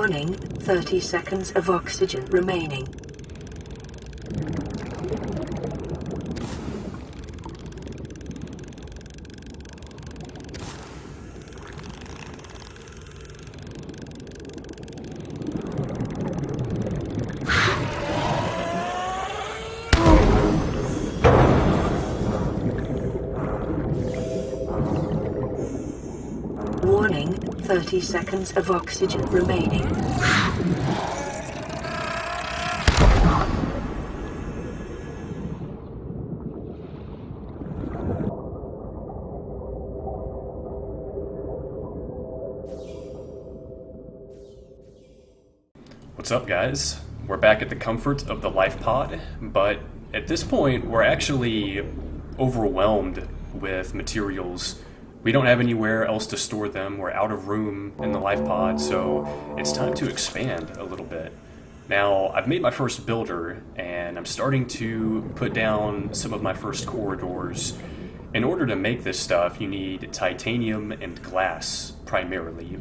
Warning, 30 seconds of oxygen remaining. Warning, 30 seconds of oxygen remaining. What's up, guys? We're back at the comfort of the life pod, but at this point we're actually overwhelmed with materials. We don't have anywhere else to store them. We're out of room in the life pod, so it's time to expand a little bit. Now, I've made my first builder, and I'm starting to put down some of my first corridors. In order to make this stuff, you need titanium and glass, primarily.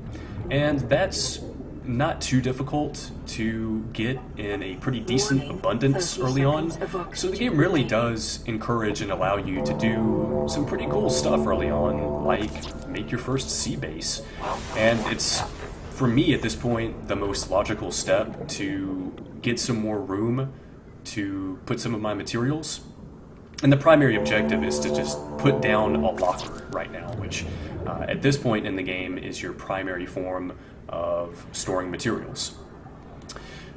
And that's not too difficult to get in a pretty decent abundance early on. So the game really does encourage and allow you to do some pretty cool stuff early on, like make your first sea base. And it's, for me at this point, the most logical step to get some more room to put some of my materials. And the primary objective is to just put down a locker right now, which at this point in the game is your primary form of storing materials.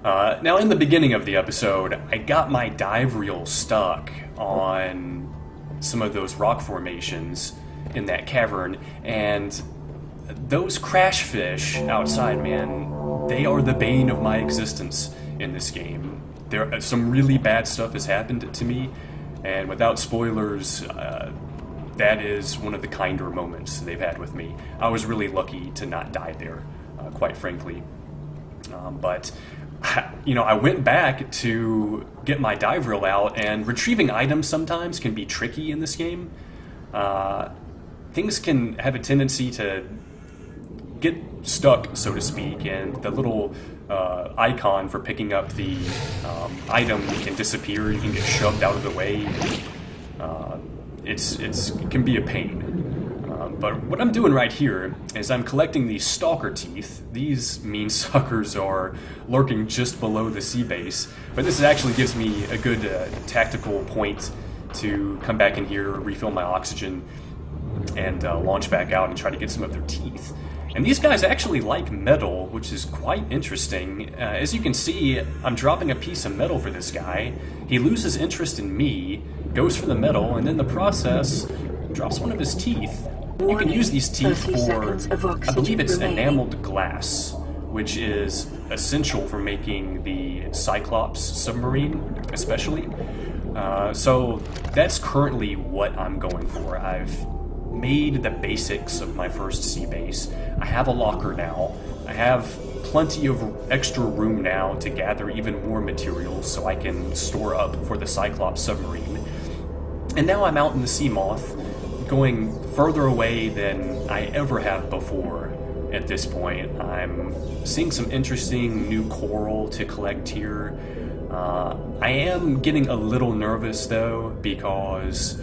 Now, in the beginning of the episode, I got my dive reel stuck on some of those rock formations in that cavern, and those crash fish outside, man, they are the bane of my existence in this game. Some really bad stuff has happened to me, and without spoilers, that is one of the kinder moments they've had with me. I was really lucky to not die there, quite frankly. But, you know, I went back to get my dive reel out, and retrieving items sometimes can be tricky in this game. Things can have a tendency to get stuck, so to speak, and the little icon for picking up the item can disappear. You can get shoved out of the way. It can be a pain. But what I'm doing right here is I'm collecting these stalker teeth. These mean suckers are lurking just below the sea base, but this actually gives me a good tactical point to come back in here, refill my oxygen, and launch back out and try to get some of their teeth. And these guys actually like metal, which is quite interesting. As you can see, I'm dropping a piece of metal for this guy. He loses interest in me, goes for the metal, and in the process, drops one of his teeth. You can use these teeth for, I believe it's enameled glass, which is essential for making the Cyclops submarine, especially. So that's currently what I'm going for. I've made the basics of my first sea base. I have a locker now. I have plenty of extra room now to gather even more materials so I can store up for the Cyclops submarine. And now I'm out in the Seamoth, going further away than I ever have before at this point. I'm seeing some interesting new coral to collect here. I am getting a little nervous though, because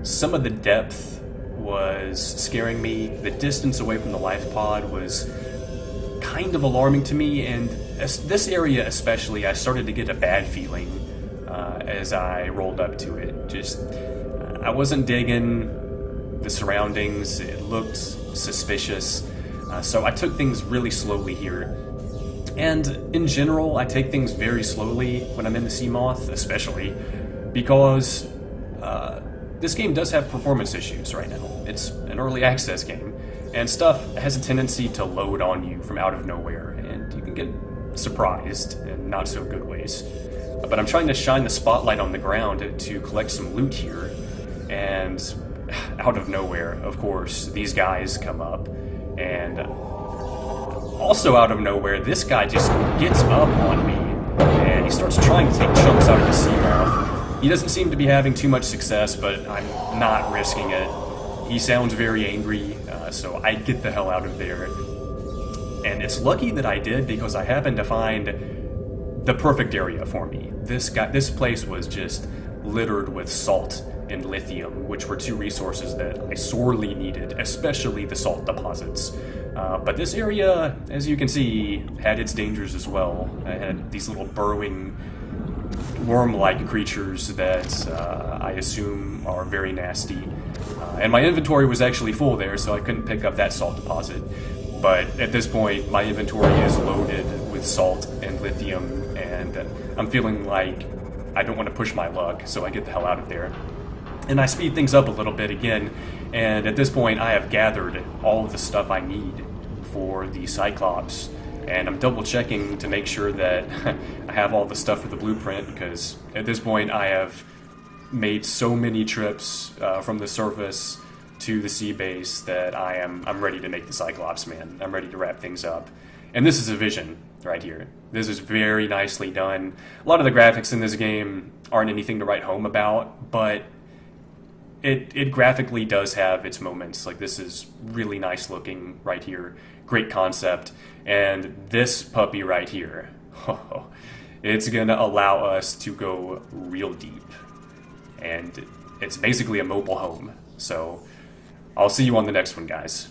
some of the depth was scaring me. The distance away from the life pod was kind of alarming to me, and this area especially, I started to get a bad feeling as I rolled up to it. I wasn't digging the surroundings. It looked suspicious, so I took things really slowly here. And in general, I take things very slowly when I'm in the Seamoth, especially because this game does have performance issues right now. It's an early access game, and stuff has a tendency to load on you from out of nowhere, and you can get surprised in not so good ways. But I'm trying to shine the spotlight on the ground to collect some loot here, and out of nowhere, of course, these guys come up, and also out of nowhere, this guy just gets up on me, and he starts trying to take chunks out of the Seamoth. He doesn't seem to be having too much success, but I'm not risking it. He sounds very angry, so I get the hell out of there. And it's lucky that I did, because I happened to find the perfect area for me. This place was just littered with salt and lithium, which were two resources that I sorely needed, especially the salt deposits. But this area, as you can see, had its dangers as well. I had these little burrowing worm-like creatures that I assume are very nasty. And my inventory was actually full there, so I couldn't pick up that salt deposit. But at this point, my inventory is loaded with salt and lithium, and I'm feeling like I don't want to push my luck, so I get the hell out of there. And I speed things up a little bit again, and at this point I have gathered all of the stuff I need for the Cyclops, and I'm double checking to make sure that I have all the stuff for the blueprint, because at this point I have made so many trips from the surface to the sea base that I'm ready to make the Cyclops, man. I'm ready to wrap things up. And this is a vision right here. This is very nicely done. A lot of the graphics in this game aren't anything to write home about, but it graphically does have its moments. Like, this is really nice looking right here. Great concept. And this puppy right here, it's gonna allow us to go real deep. And it's basically a mobile home. So I'll see you on the next one, guys.